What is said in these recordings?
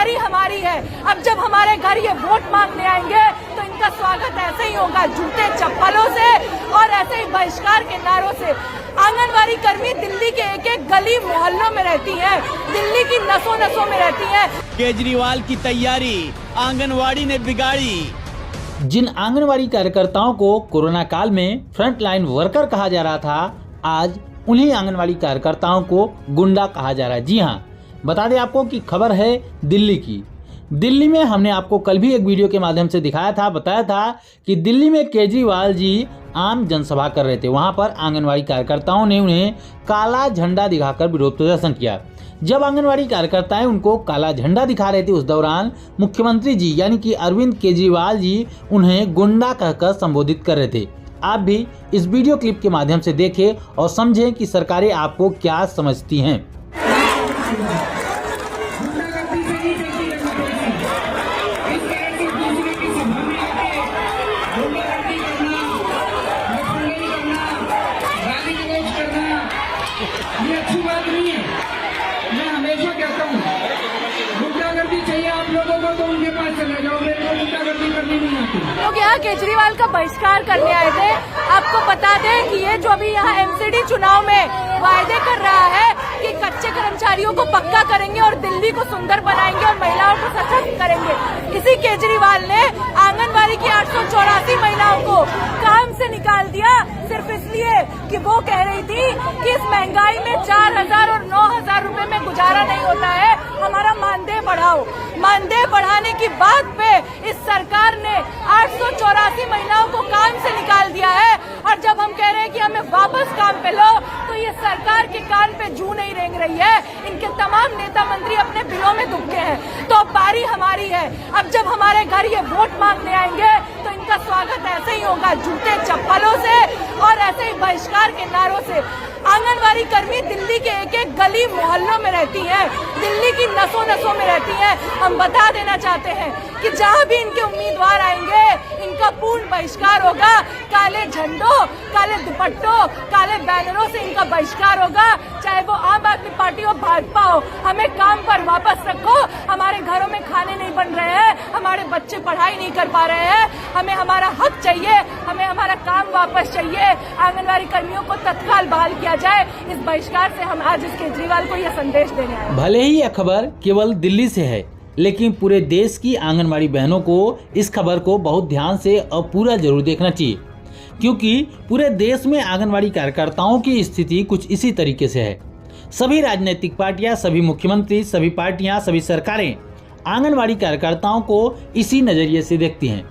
बारी हमारी है। अब जब हमारे घर ये वोट मांगने आएंगे तो इनका स्वागत ऐसे ही होगा, जूते चप्पलों से और ऐसे ही बहिष्कार के नारों से। आंगनवाड़ी कर्मी दिल्ली के एक एक गली मोहल्लों में रहती हैं, दिल्ली की नसों नसों में रहती हैं। केजरीवाल की तैयारी आंगनवाड़ी ने बिगाड़ी। जिन आंगनवाड़ी कार्यकर्ताओं को कोरोना काल में फ्रंट लाइन वर्कर कहा जा रहा था, आज उन्हीं आंगनवाड़ी कार्यकर्ताओं को गुंडा कहा जा रहा है। जी हाँ, बता दें आपको कि खबर है दिल्ली की। दिल्ली में हमने आपको कल भी एक वीडियो के माध्यम से दिखाया था, बताया था कि दिल्ली में केजरीवाल जी आम जनसभा कर रहे थे। वहां पर आंगनवाड़ी कार्यकर्ताओं ने उन्हें काला झंडा दिखाकर विरोध प्रदर्शन किया। जब आंगनवाड़ी कार्यकर्ताएं उनको काला झंडा दिखा रहे थे, उस दौरान मुख्यमंत्री जी यानी कि अरविंद केजरीवाल जी उन्हें गुंडा कहकर संबोधित कर रहे थे। आप भी इस वीडियो क्लिप के माध्यम से देखें और समझें कि सरकारें आपको क्या समझती हैं। ये अच्छी बात नहीं है। मैं हमेशा कहता हूँ, गुंडागर्दी चाहिए आप लोगों को तो उनके पास चले जाओ, मेरे को गुंडागर्दी करनी नहीं आती। लोग यहाँ केजरीवाल का बहिष्कार करने आए थे। आपको बता दें कि ये जो अभी यहाँ एमसीडी चुनाव में वायदे कर रहा है कि कच्चे कर्मचारियों को पक्का करेंगे और दिल्ली को सुंदर बनाएंगे और महिलाओं को सशक्त करेंगे, इसी केजरीवाल ने आंगनबाड़ी की 884 महिलाओं को काम से निकाल दिया सिर्फ इसलिए कि वो कह रही थी कि इस महंगाई में 4000 और 9000 रुपए में गुजारा नहीं होता है, हमारा मानदेय बढ़ाओ। मानदेय बढ़ाने की बात पे इस सरकार ने 884 महिलाओं को काम से निकाल दिया है। और जब हम कह रहे हैं कि हमें वापस काम पे लो, तो ये सरकार के कान पे जू नहीं रेंग रही है। इनके तमाम नेता मंत्री अपने बिलों में दुबके हैं। तो अब बारी हमारी है। अब जब हमारे घर ये वोट मांगने आएंगे तो इनका स्वागत ऐसे ही होगा, जूते चप्पलों से और ऐसे ही बहिष्कार के नारों से। आंगनवाड़ी कर्मी दिल्ली के एक एक गली मोहल्लों में रहती हैं, दिल्ली की नसों नसों में रहती हैं। हम बता देना चाहते हैं कि जहां भी इनके उम्मीदवार आएंगे, इनका पूर्ण बहिष्कार होगा। काले झंडों, काले दुपट्टों, काले बैनरों से इनका बहिष्कार होगा, चाहे वो आम आदमी पार्टी हो, भाजपा हो। हमें काम पर वापस रखो। हमारे घरों में खाने नहीं बन रहे हैं, हमारे बच्चे पढ़ाई नहीं कर पा रहे हैं, हमें हमारा हक चाहिए, हमें हमारा काम वापस चाहिए। आंगनवाड़ी कर्मियों को तत्काल बहाल किया जाए। इस बहिष्कार से हम आज इस केजरीवाल को यह संदेश देने आए। भले ही यह खबर केवल दिल्ली से है, लेकिन पूरे देश की आंगनवाड़ी बहनों को इस खबर को बहुत ध्यान से और पूरा जरूर देखना चाहिए, क्योंकि पूरे देश में आंगनवाड़ी कार्यकर्ताओं की स्थिति कुछ इसी तरीके से है। सभी राजनीतिक पार्टियां, सभी मुख्यमंत्री, सभी पार्टियां, सभी सरकारें आंगनवाड़ी कार्यकर्ताओं को इसी नजरिए से देखती हैं।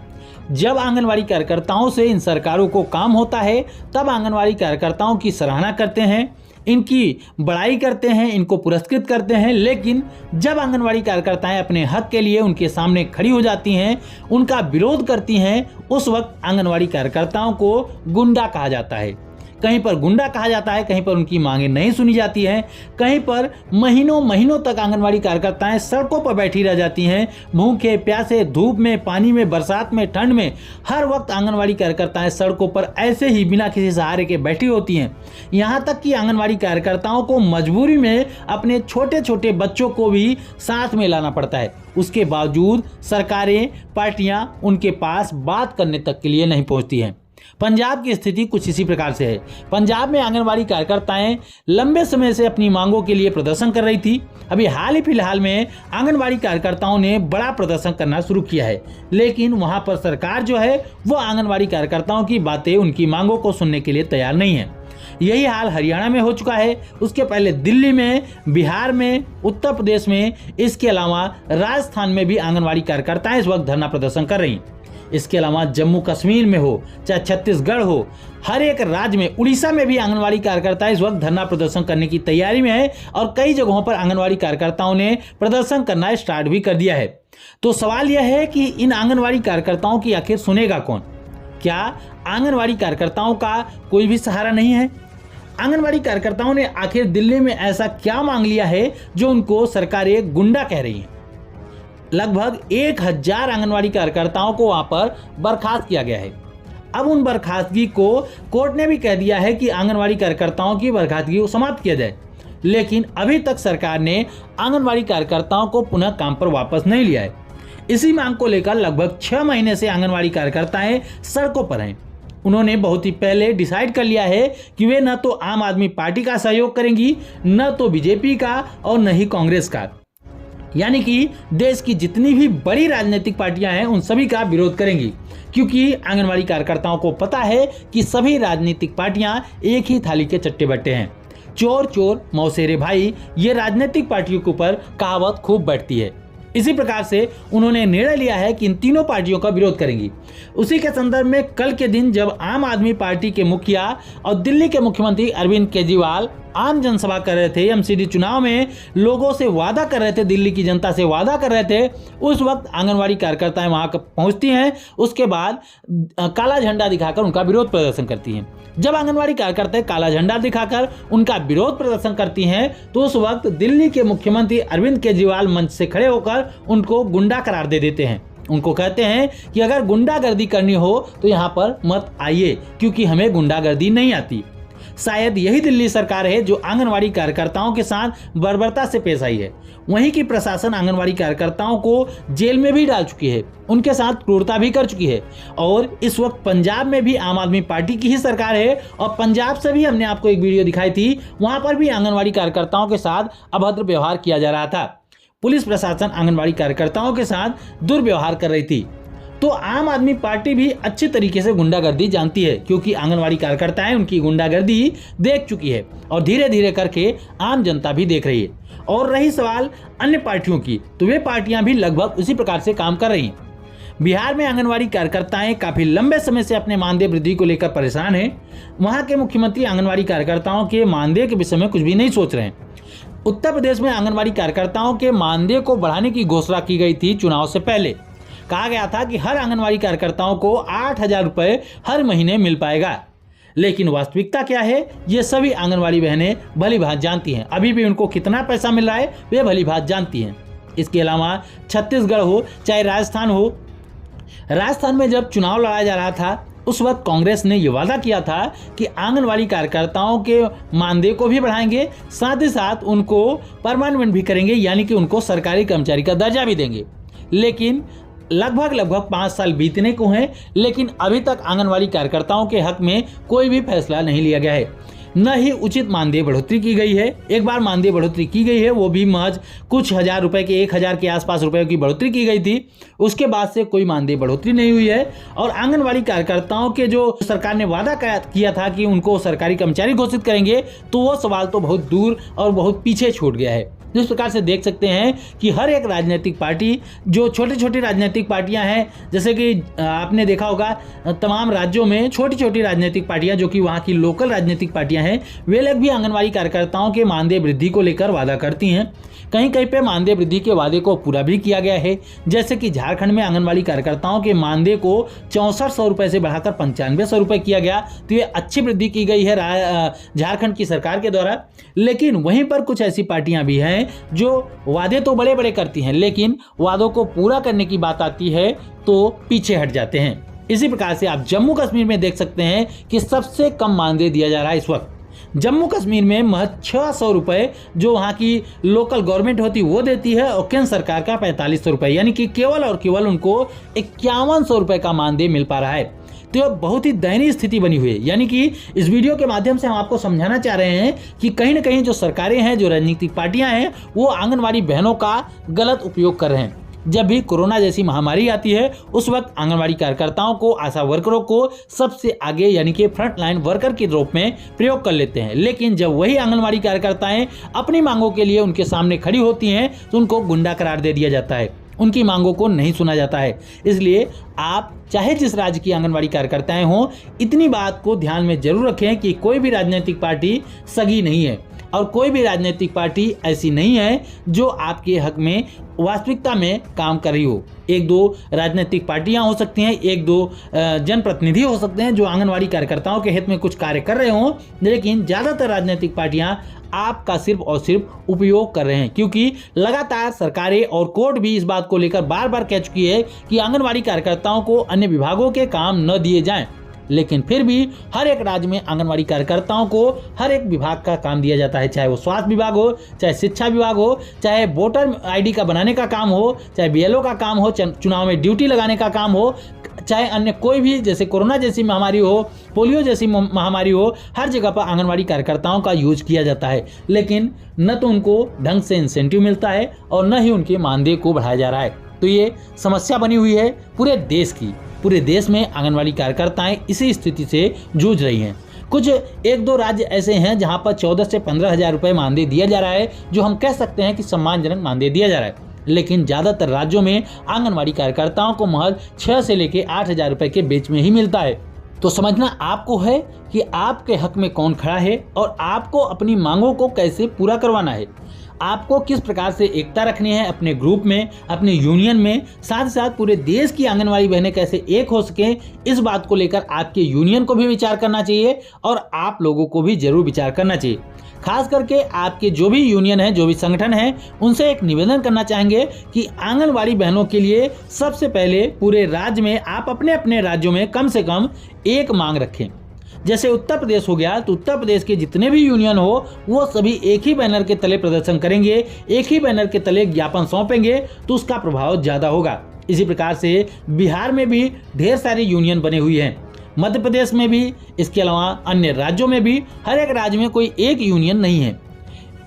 जब आंगनवाड़ी कार्यकर्ताओं से इन सरकारों को काम होता है, तब आंगनवाड़ी कार्यकर्ताओं की सराहना करते हैं, इनकी बड़ाई करते हैं, इनको पुरस्कृत करते हैं। लेकिन जब आंगनवाड़ी कार्यकर्ताएं अपने हक के लिए उनके सामने खड़ी हो जाती हैं, उनका विरोध करती हैं, उस वक्त आंगनवाड़ी कार्यकर्ताओं को गुंडा कहा जाता है। कहीं पर गुंडा कहा जाता है, कहीं पर उनकी मांगें नहीं सुनी जाती हैं, कहीं पर महीनों महीनों तक आंगनवाड़ी कार्यकर्ताएं सड़कों पर बैठी रह जाती हैं, भूखे प्यासे, धूप में, पानी में, बरसात में, ठंड में, हर वक्त आंगनवाड़ी कार्यकर्ताएं सड़कों पर ऐसे ही बिना किसी सहारे के बैठी होती हैं। यहाँ तक कि आंगनवाड़ी कार्यकर्ताओं को मजबूरी में अपने छोटे छोटे बच्चों को भी साथ में लाना पड़ता है। उसके बावजूद सरकारें, पार्टियां उनके पास बात करने तक के लिए नहीं पहुँचती हैं। पंजाब की स्थिति कुछ इसी प्रकार से है। पंजाब में आंगनवाड़ी कार्यकर्ताएं लंबे समय से अपनी मांगों के लिए प्रदर्शन कर रही थी। अभी हाल ही फिलहाल में आंगनवाड़ी कार्यकर्ताओं ने बड़ा प्रदर्शन करना शुरू किया है, लेकिन वहां पर सरकार जो है वो आंगनवाड़ी कार्यकर्ताओं की बातें, उनकी मांगों को सुनने के लिए तैयार नहीं है। यही हाल हरियाणा में हो चुका है, उसके पहले दिल्ली में, बिहार में, उत्तर प्रदेश में, इसके अलावा राजस्थान में भी आंगनवाड़ी कार्यकर्ताएं इस वक्त धरना प्रदर्शन कर रही। इसके अलावा जम्मू कश्मीर में हो, चाहे छत्तीसगढ़ हो, हर एक राज्य में, उड़ीसा में भी आंगनवाड़ी कार्यकर्ता इस वक्त धरना प्रदर्शन करने की तैयारी में है और कई जगहों पर आंगनवाड़ी कार्यकर्ताओं ने प्रदर्शन करना स्टार्ट भी कर दिया है। तो सवाल यह है कि इन आंगनवाड़ी कार्यकर्ताओं की आखिर सुनेगा कौन? क्या आंगनवाड़ी कार्यकर्ताओं का कोई भी सहारा नहीं है? आंगनवाड़ी कार्यकर्ताओं ने आखिर दिल्ली में ऐसा क्या मांग लिया है जो उनको सरकारें गुंडा कह रही हैं? लगभग 1000 आंगनवाड़ी कार्यकर्ताओं को वहां पर बर्खास्त किया गया है। अब उन बर्खास्तगी को कोर्ट ने भी कह दिया है कि आंगनवाड़ी कार्यकर्ताओं की बर्खास्तगी को समाप्त किया जाए। लेकिन अभी तक सरकार ने आंगनवाड़ी कार्यकर्ताओं को पुनः काम पर वापस नहीं लिया है। इसी मांग को लेकर लगभग 6 महीने से आंगनवाड़ी कार्यकर्ताएं सड़कों पर हैं। उन्होंने बहुत ही पहले डिसाइड कर लिया है कि वे न तो आम आदमी पार्टी का सहयोग करेंगी, न तो बीजेपी का और न ही कांग्रेस का, यानी कि देश की जितनी भी बड़ी राजनीतिक पार्टियां हैं उन सभी का विरोध करेंगी, क्योंकि आंगनवाड़ी कार्यकर्ताओं को पता है कि सभी राजनीतिक पार्टियां एक ही थाली के चट्टे बट्टे हैं। चोर चोर मौसेरे भाई, ये राजनीतिक पार्टियों के ऊपर कहावत खूब बैठती है। इसी प्रकार से उन्होंने निर्णय लिया है कि इन तीनों पार्टियों का विरोध करेंगी। उसी के संदर्भ में कल के दिन जब आम आदमी पार्टी के मुखिया और दिल्ली के मुख्यमंत्री अरविंद केजरीवाल आम जनसभा कर रहे थे, एमसीडी चुनाव में लोगों से वादा कर रहे थे, दिल्ली की जनता से वादा कर रहे थे, उस वक्त आंगनवाड़ी कार्यकर्ताएं वहां पहुंचती हैं। उसके बाद काला झंडा दिखाकर उनका विरोध प्रदर्शन करती हैं। जब आंगनवाड़ी कार्यकर्ता काला झंडा दिखाकर उनका विरोध प्रदर्शन करती हैं तो उस वक्त दिल्ली के मुख्यमंत्री अरविंद केजरीवाल मंच से खड़े होकर उनको गुंडा करार दे देते हैं। उनको कहते हैं कि अगर गुंडागर्दी करनी हो तो यहाँ पर मत आइए, क्योंकि हमें गुंडागर्दी नहीं आती। शायद यही दिल्ली सरकार है जो आंगनवाड़ी कार्यकर्ताओं के साथ बर्बरता से पेश आई है। वहीं की प्रशासन आंगनवाड़ी कार्यकर्ताओं को जेल में भी डाल चुकी है, उनके साथ क्रूरता भी कर चुकी है। और इस वक्त पंजाब में भी आम आदमी पार्टी की ही सरकार है और पंजाब से भी हमने आपको एक वीडियो दिखाई थी, वहां पर भी आंगनवाड़ी कार्यकर्ताओं के साथ अभद्र व्यवहार किया जा रहा था। पुलिस प्रशासन आंगनवाड़ी कार्यकर्ताओं के साथ दुर्व्यवहार कर रही थी। तो आम आदमी पार्टी भी अच्छी तरीके से गुंडागर्दी जानती है, क्योंकि आंगनवाड़ी कार्यकर्ताएं उनकी गुंडागर्दी देख चुकी है और धीरे धीरे करके आम जनता भी देख रही है। और रही सवाल अन्य पार्टियों की, तो वे पार्टियां भी लगभग उसी प्रकार से काम कर रही हैं। बिहार में आंगनवाड़ी कार्यकर्ताएं काफी लंबे समय से अपने मानदेय वृद्धि को लेकर परेशान हैं। वहां के मुख्यमंत्री आंगनवाड़ी कार्यकर्ताओं के मानदेय के विषय में कुछ भी नहीं सोच रहे हैं। उत्तर प्रदेश में आंगनवाड़ी कार्यकर्ताओं के मानदेय को बढ़ाने की घोषणा की गई थी। चुनाव से पहले कहा गया था कि हर आंगनवाड़ी कार्यकर्ताओं को 8,000 रुपए हर महीने मिल पाएगा, लेकिन वास्तविकता क्या है ये सभी आंगनवाड़ी बहनें भली भांति जानती हैं। अभी भी उनको कितना पैसा मिल रहा है वे भली भांति जानती हैं। इसके अलावा छत्तीसगढ़ हो चाहे राजस्थान हो, राजस्थान में जब चुनाव लड़ा जा रहा था उस वक्त कांग्रेस ने यह वादा किया था कि आंगनवाड़ी कार्यकर्ताओं के मानदेय को भी बढ़ाएंगे, साथ ही साथ उनको परमानेंट भी करेंगे, यानी कि उनको सरकारी कर्मचारी का दर्जा भी देंगे। लेकिन लगभग 5 साल बीतने को हैं, लेकिन अभी तक आंगनवाड़ी कार्यकर्ताओं के हक में कोई भी फैसला नहीं लिया गया है। न ही उचित मानदेय बढ़ोतरी की गई है। एक बार मानदेय बढ़ोतरी की गई है, वो भी महज कुछ हजार रुपए के 1,000 के आसपास रुपए की बढ़ोतरी की गई थी। उसके बाद से कोई मानदेय बढ़ोतरी नहीं हुई है। और आंगनवाड़ी कार्यकर्ताओं के जो सरकार ने वादा किया था कि उनको सरकारी कर्मचारी घोषित करेंगे, तो वो सवाल तो बहुत दूर और बहुत पीछे छूट गया है। जिस प्रकार से देख सकते हैं कि हर एक राजनीतिक पार्टी, जो छोटी छोटी राजनीतिक पार्टियां हैं, जैसे कि आपने देखा होगा तमाम राज्यों में छोटी छोटी राजनीतिक पार्टियां जो कि वहां की लोकल राजनीतिक पार्टियां हैं, वे लोग भी आंगनवाड़ी कार्यकर्ताओं के मानदेय वृद्धि को लेकर वादा करती हैं। कहीं कहीं पे मानदेय वृद्धि के वादे को पूरा भी किया गया है। जैसे कि झारखंड में आंगनवाड़ी कार्यकर्ताओं के मानदेय को 6400 रुपए से बढ़ाकर 9500 रुपए किया गया, तो ये अच्छी वृद्धि की गई है झारखंड की सरकार के द्वारा। लेकिन वहीं पर कुछ ऐसी पार्टियां भी हैं जो वादे तो बड़े बड़े करती हैं, लेकिन वादों को पूरा करने की बात आती है तो पीछे हट जाते हैं। इसी प्रकार से आप जम्मू कश्मीर में देख सकते हैं कि सबसे कम मानदेय दिया जा रहा है इस वक्त। जम्मू कश्मीर में महज 600 रुपए जो वहाँ की लोकल गवर्नमेंट होती वो देती है, और केंद्र सरकार का 4500 रुपए, यानी कि केवल और केवल उनको 5100 रुपए का मानदेय मिल पा रहा है। तो यह बहुत ही दयनीय स्थिति बनी हुई है। यानी कि इस वीडियो के माध्यम से हम आपको समझाना चाह रहे हैं कि कहीं ना कहीं जो सरकारें हैं, जो राजनीतिक पार्टियां हैं, वो आंगनवाड़ी बहनों का गलत उपयोग कर रहे हैं। जब भी कोरोना जैसी महामारी आती है उस वक्त आंगनवाड़ी कार्यकर्ताओं को, आशा वर्करों को सबसे आगे यानी कि फ्रंट लाइन वर्कर के रूप में प्रयोग कर लेते हैं। लेकिन जब वही आंगनवाड़ी कार्यकर्ताएं अपनी मांगों के लिए उनके सामने खड़ी होती हैं तो उनको गुंडा करार दे दिया जाता है, उनकी मांगों को नहीं सुना जाता है। इसलिए आप चाहे जिस राज्य की आंगनवाड़ी कार्यकर्ताएं हों, इतनी बात को ध्यान में जरूर रखें कि कोई भी राजनीतिक पार्टी सगी नहीं है और कोई भी राजनीतिक पार्टी ऐसी नहीं है जो आपके हक में वास्तविकता में काम कर रही हो। 1-2 राजनीतिक पार्टियां हो सकती हैं, 1-2 जनप्रतिनिधि हो सकते हैं जो आंगनवाड़ी कार्यकर्ताओं के हित में कुछ कार्य कर रहे हों, लेकिन ज़्यादातर राजनीतिक पार्टियां आपका सिर्फ और सिर्फ उपयोग कर रहे हैं। क्योंकि लगातार सरकारें और कोर्ट भी इस बात को लेकर बार बार कह चुकी है कि आंगनवाड़ी कार्यकर्ताओं को अन्य विभागों के काम न दिए जाएं। लेकिन फिर भी हर एक राज्य में आंगनवाड़ी कार्यकर्ताओं को हर एक विभाग का काम दिया जाता है, चाहे वो स्वास्थ्य विभाग हो, चाहे शिक्षा विभाग हो, चाहे वोटर आईडी का बनाने का काम हो, चाहे बीएलओ का काम हो, चुनाव में ड्यूटी लगाने का काम हो, चाहे अन्य कोई भी जैसे कोरोना जैसी महामारी हो, पोलियो जैसी महामारी हो, हर जगह पर आंगनवाड़ी कार्यकर्ताओं का यूज किया जाता है। लेकिन न तो उनको ढंग से इंसेंटिव मिलता है और न ही उनके मानदेय को बढ़ाया जा रहा है। तो ये समस्या बनी हुई है पूरे देश की। पूरे देश में आंगनवाड़ी कार्यकर्ताएं इसी स्थिति से जूझ रही हैं। कुछ एक दो राज्य ऐसे हैं जहां पर 14 से 15 हज़ार रुपये मानदेय दिया जा रहा है, जो हम कह सकते हैं कि सम्मानजनक मानदेय दिया जा रहा है। लेकिन ज़्यादातर राज्यों में आंगनवाड़ी कार्यकर्ताओं को महज 6 से लेकर 8 हज़ार रुपये के बीच में ही मिलता है। तो समझना आपको है कि आपके हक में कौन खड़ा है और आपको अपनी मांगों को कैसे पूरा करवाना है। आपको किस प्रकार से एकता रखनी है अपने ग्रुप में, अपने यूनियन में, साथ ही साथ पूरे देश की आंगनवाड़ी बहनें कैसे एक हो सकें, इस बात को लेकर आपके यूनियन को भी विचार करना चाहिए और आप लोगों को भी जरूर विचार करना चाहिए। खास करके आपके जो भी यूनियन है, जो भी संगठन है, उनसे एक निवेदन करना चाहेंगे कि आंगनवाड़ी बहनों के लिए सबसे पहले पूरे राज्य में आप अपने अपने राज्यों में कम से कम एक मांग रखें। जैसे उत्तर प्रदेश हो गया, तो उत्तर प्रदेश के जितने भी यूनियन हो वो सभी एक ही बैनर के तले प्रदर्शन करेंगे, एक ही बैनर के तले ज्ञापन सौंपेंगे, तो उसका प्रभाव ज़्यादा होगा। इसी प्रकार से बिहार में भी ढेर सारी यूनियन बने हुई हैं, मध्य प्रदेश में भी, इसके अलावा अन्य राज्यों में भी। हर एक राज्य में कोई एक यूनियन नहीं है,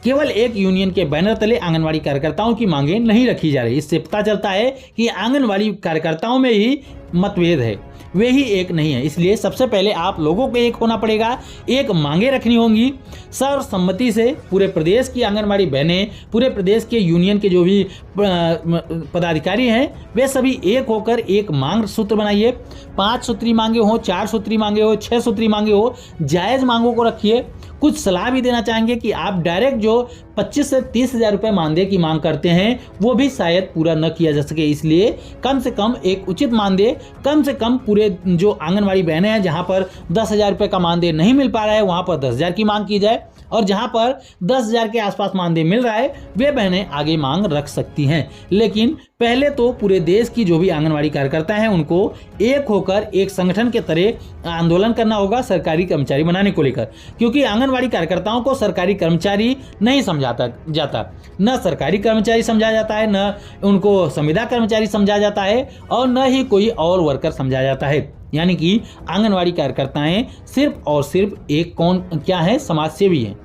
केवल एक यूनियन के बैनर तले आंगनवाड़ी कार्यकर्ताओं की मांगें नहीं रखी जा रही। इससे पता चलता है कि आंगनवाड़ी कार्यकर्ताओं में ही मतभेद है, वे ही एक नहीं है। इसलिए सबसे पहले आप लोगों को एक होना पड़ेगा, एक मांगे रखनी होंगी। सर्वसम्मति से पूरे प्रदेश की आंगनवाड़ी बहनें, पूरे प्रदेश के यूनियन के जो भी पदाधिकारी हैं, वे सभी एक होकर एक मांग सूत्र बनाइए। 5 सूत्री मांगे हो, 4 सूत्री मांगे हो, 6 सूत्री मांगे हो, जायज़ मांगों को रखिए। कुछ सलाह भी देना चाहेंगे कि आप डायरेक्ट जो 25 से 30 हज़ार रुपये मानदेय की मांग करते हैं वो भी शायद पूरा न किया जा सके। इसलिए कम से कम एक उचित मानदेय, कम से कम पूरे जो आंगनवाड़ी बहनें हैं जहां पर 10 हज़ार रुपये का मानदेय नहीं मिल पा रहा है वहां पर 10 हज़ार की मांग की जाए, और जहां पर 10 हज़ार के आसपास मानदेय मिल रहा है वे बहनें आगे मांग रख सकती हैं। लेकिन पहले तो पूरे देश की जो भी आंगनवाड़ी कार्यकर्ता हैं उनको एक होकर एक संगठन के तरह आंदोलन करना होगा सरकारी कर्मचारी बनाने को लेकर, क्योंकि आंगनवाड़ी कार्यकर्ताओं को सरकारी कर्मचारी नहीं समझाता जाता, न सरकारी कर्मचारी समझा जाता है, न उनको संविदा कर्मचारी समझा जाता है, और न ही कोई और वर्कर समझा जाता है। यानी कि आंगनवाड़ी कार्यकर्ताएं सिर्फ और सिर्फ एक क्या है, समाज सेवी हैं।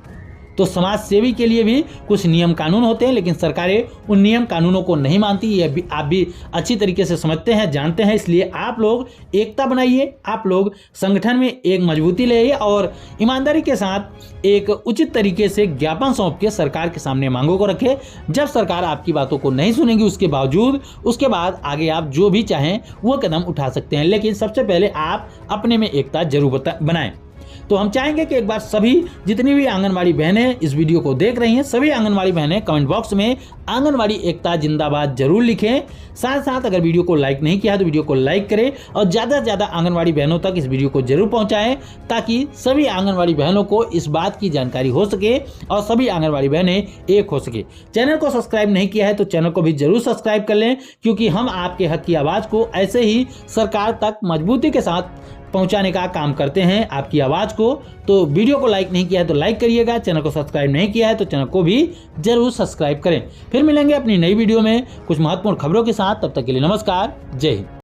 तो समाज सेवी के लिए भी कुछ नियम कानून होते हैं, लेकिन सरकारें उन नियम कानूनों को नहीं मानती। ये भी आप भी अच्छी तरीके से समझते हैं, जानते हैं। इसलिए आप लोग एकता बनाइए, आप लोग संगठन में एक मजबूती ले आइए और ईमानदारी के साथ एक उचित तरीके से ज्ञापन सौंप के सरकार के सामने मांगों को रखें। जब सरकार आपकी बातों को नहीं सुनेगी उसके बावजूद, उसके बाद आगे आप जो भी चाहें वो कदम उठा सकते हैं, लेकिन सबसे पहले आप अपने में एकता जरूर बनाएं। तो हम चाहेंगे कि एक बार सभी जितनी भी आंगनवाड़ी बहनें इस वीडियो को देख रही हैं, सभी आंगनवाड़ी बहनें कमेंट बॉक्स में आंगनवाड़ी एकता जिंदाबाद जरूर लिखें। साथ साथ अगर वीडियो को लाइक नहीं किया तो वीडियो को लाइक करें और ज़्यादा से ज़्यादा आंगनवाड़ी बहनों तक इस वीडियो को जरूर पहुंचाएं, ताकि सभी आंगनवाड़ी बहनों को इस बात की जानकारी हो सके और सभी आंगनवाड़ी बहनें एक हो सके। चैनल को सब्सक्राइब नहीं किया है तो चैनल को भी जरूर सब्सक्राइब कर लें, क्योंकि हम आपके हक की आवाज़ को ऐसे ही सरकार तक मजबूती के साथ पहुंचाने का काम करते हैं, आपकी आवाज़ को। तो वीडियो को लाइक नहीं किया है तो लाइक करिएगा, चैनल को सब्सक्राइब नहीं किया है तो चैनल को भी जरूर सब्सक्राइब करें। फिर मिलेंगे अपनी नई वीडियो में कुछ महत्वपूर्ण खबरों के साथ, तब तक के लिए नमस्कार, जय हिंद।